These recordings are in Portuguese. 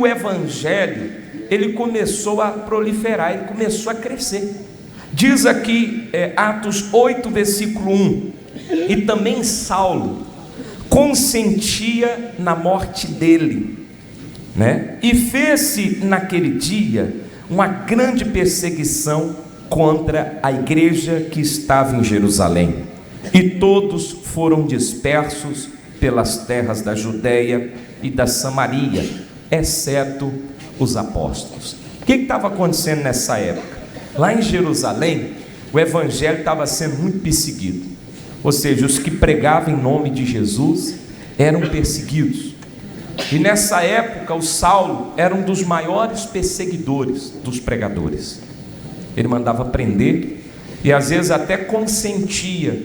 o evangelho, ele começou a proliferar, ele começou a crescer. Diz aqui, Atos 8, versículo 1, e também Saulo consentia na morte dele, né? E fez-se naquele dia uma grande perseguição contra a igreja que estava em Jerusalém, e todos foram dispersos pelas terras da Judéia e da Samaria, exceto os apóstolos. O que estava acontecendo nessa época? Lá em Jerusalém, o evangelho estava sendo muito perseguido, ou seja, os que pregavam em nome de Jesus eram perseguidos. E nessa época o Saulo era um dos maiores perseguidores dos pregadores. Ele mandava prender e às vezes até consentia,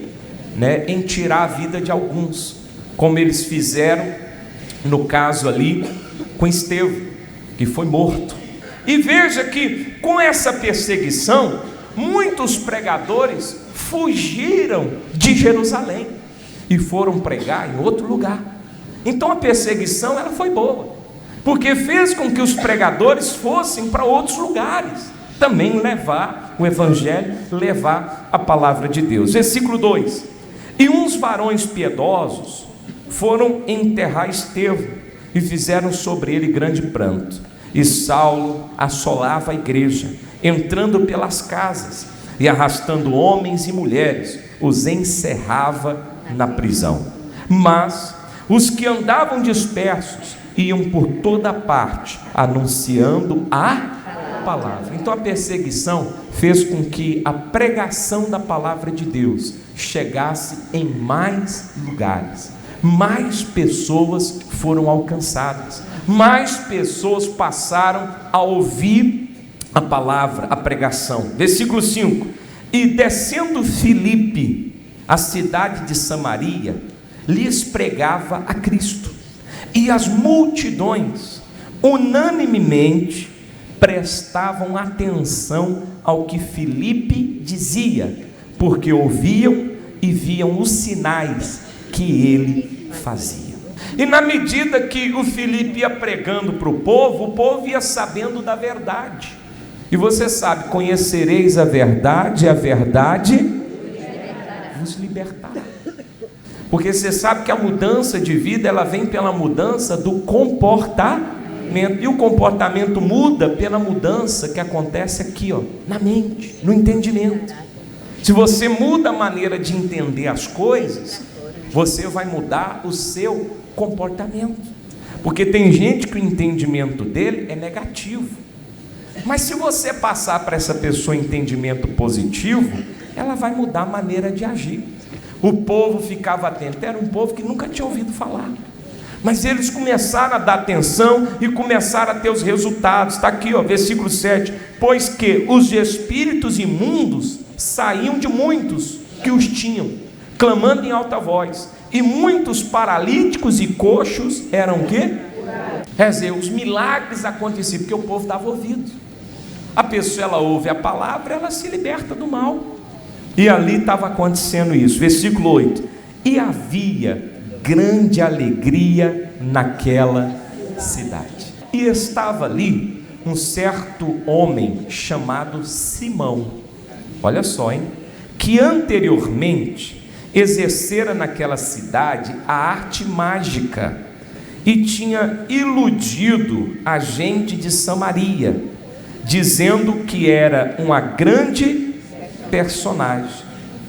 né, em tirar a vida de alguns, como eles fizeram no caso ali com Estevão, que foi morto. E veja que com essa perseguição, muitos pregadores fugiram de Jerusalém e foram pregar em outro lugar. Então a perseguição ela foi boa, porque fez com que os pregadores fossem para outros lugares, também levar o evangelho, levar a palavra de Deus. Versículo 2: e uns varões piedosos foram enterrar Estevão e fizeram sobre ele grande pranto. E Saulo assolava a igreja, entrando pelas casas e arrastando homens e mulheres, os encerrava na prisão. Mas os que andavam dispersos iam por toda parte, anunciando a palavra. Então a perseguição fez com que a pregação da palavra de Deus chegasse em mais lugares. Mais pessoas foram alcançadas, mais pessoas passaram a ouvir a palavra, a pregação. Versículo 5: e descendo Filipe, a cidade de Samaria, lhes pregava a Cristo, e as multidões unanimemente prestavam atenção ao que Filipe dizia, porque ouviam e viam os sinais que ele fazia. E na medida que o Filipe ia pregando para o povo ia sabendo da verdade. E você sabe, conhecereis a verdade vos libertará. Porque você sabe que a mudança de vida, ela vem pela mudança do comportamento. E o comportamento muda pela mudança que acontece aqui, ó, na mente, no entendimento. Se você muda a maneira de entender as coisas, você vai mudar o seu comportamento. Porque tem gente que o entendimento dele é negativo. Mas se você passar para essa pessoa entendimento positivo, ela vai mudar a maneira de agir. O povo ficava atento, era um povo que nunca tinha ouvido falar, mas eles começaram a dar atenção e começaram a ter os resultados. Está aqui, ó, versículo 7: pois que os espíritos imundos saíam de muitos que os tinham, clamando em alta voz, e muitos paralíticos e coxos eram o quê? Quer dizer, os milagres aconteciam porque o povo dava ouvido. A pessoa, ela ouve a palavra, ela se liberta do mal. E ali estava acontecendo isso. Versículo 8: e havia grande alegria naquela cidade. E estava ali um certo homem chamado Simão, olha só, hein? Que anteriormente exercera naquela cidade a arte mágica e tinha iludido a gente de Samaria, dizendo que era uma grande personagem,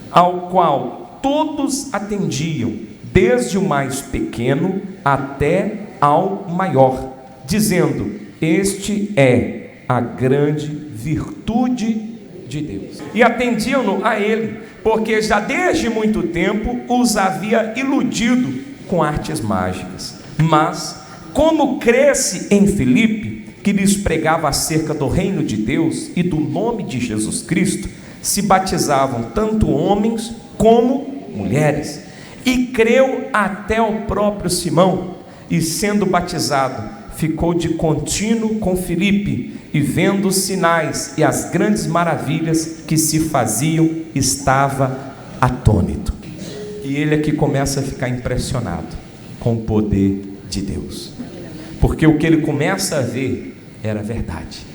ao qual todos atendiam, desde o mais pequeno até ao maior, dizendo: este é a grande virtude de Deus. E atendiam-no a ele, porque já desde muito tempo os havia iludido com artes mágicas. Mas, como cresce em Filipe, que lhes pregava acerca do reino de Deus e do nome de Jesus Cristo, se batizavam tanto homens como mulheres. E creu até o próprio Simão, e sendo batizado, ficou de contínuo com Filipe, e vendo os sinais e as grandes maravilhas que se faziam, estava atônito. E ele aqui começa a ficar impressionado com o poder de Deus. porque o que ele começa a ver era verdade.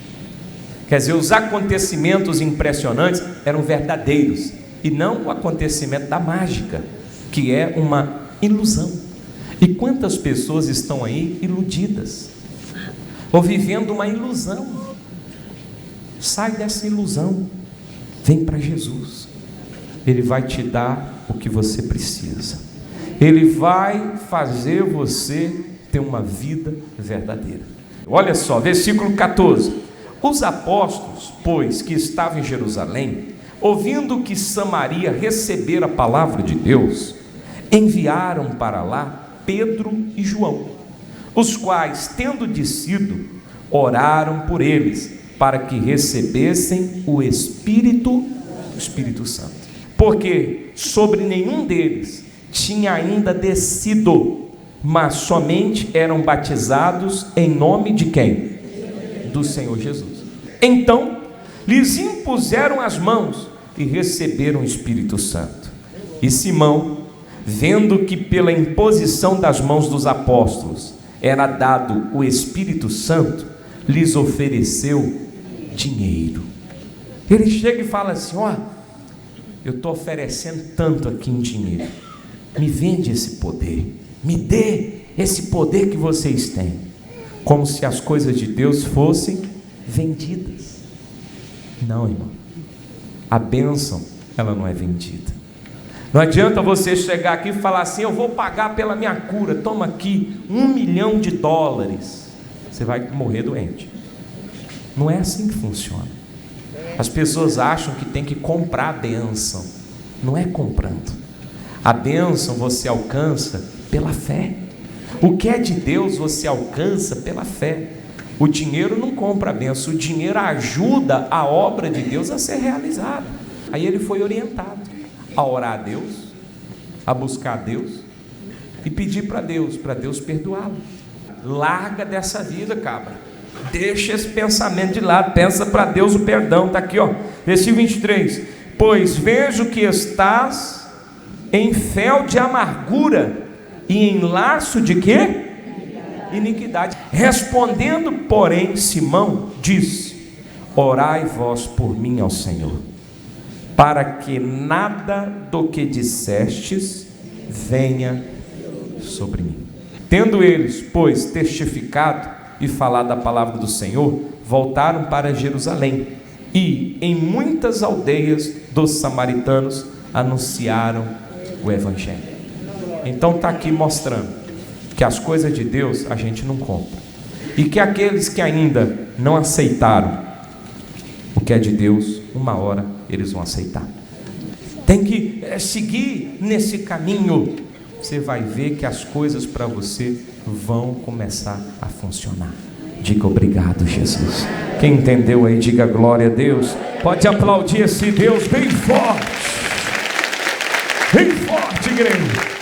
Quer dizer, os acontecimentos impressionantes eram verdadeiros, e não o acontecimento da mágica, que é uma ilusão. E quantas pessoas estão aí iludidas, ou vivendo uma ilusão? Sai dessa ilusão, vem para Jesus. Ele vai te dar o que você precisa. Ele vai fazer você ter uma vida verdadeira. Olha só, versículo 14. Os apóstolos, pois, que estavam em Jerusalém, ouvindo que Samaria recebera a palavra de Deus, enviaram para lá Pedro e João, os quais, tendo descido, oraram por eles, para que recebessem o Espírito Santo, porque sobre nenhum deles tinha ainda descido, mas somente eram batizados em nome de quem? Do Senhor Jesus. Então lhes impuseram as mãos e receberam o Espírito Santo. E Simão, vendo que pela imposição das mãos dos apóstolos era dado o Espírito Santo, lhes ofereceu dinheiro. Ele chega e fala assim: ó, eu estou oferecendo tanto aqui em dinheiro, me vende esse poder, me dê esse poder que vocês têm. Como se as coisas de Deus fossem vendidas. Não, irmão, a bênção, ela não é vendida. Não adianta você chegar aqui e falar assim: eu vou pagar pela minha cura, toma aqui $1 milhão. Você vai morrer doente. Não é assim que funciona. As pessoas acham que tem que comprar a bênção. Não é comprando. A bênção você alcança pela fé. O que é de Deus você alcança pela fé. O dinheiro não compra a bênção, o dinheiro ajuda a obra de Deus a ser realizada. Aí ele foi orientado a orar a Deus, a buscar a Deus e pedir para Deus perdoá-lo. Larga dessa vida, cabra. Deixa esse pensamento de lado, pensa para Deus o perdão. Está aqui, ó, versículo 23. Pois vejo que estás em fel de amargura e em laço de quê? Iniquidade. Respondendo, porém, Simão disse: orai vós por mim ao Senhor, para que nada do que dissestes venha sobre mim. Tendo eles, pois, testificado e falado a palavra do Senhor, voltaram para Jerusalém, e em muitas aldeias dos samaritanos anunciaram o Evangelho. Então está aqui mostrando que as coisas de Deus a gente não compra, e que aqueles que ainda não aceitaram o que é de Deus, uma hora eles vão aceitar. Tem que seguir nesse caminho. Você vai ver que as coisas para você vão começar a funcionar. Diga obrigado, Jesus. Quem entendeu aí, diga glória a Deus. Pode aplaudir esse Deus bem forte, igreja.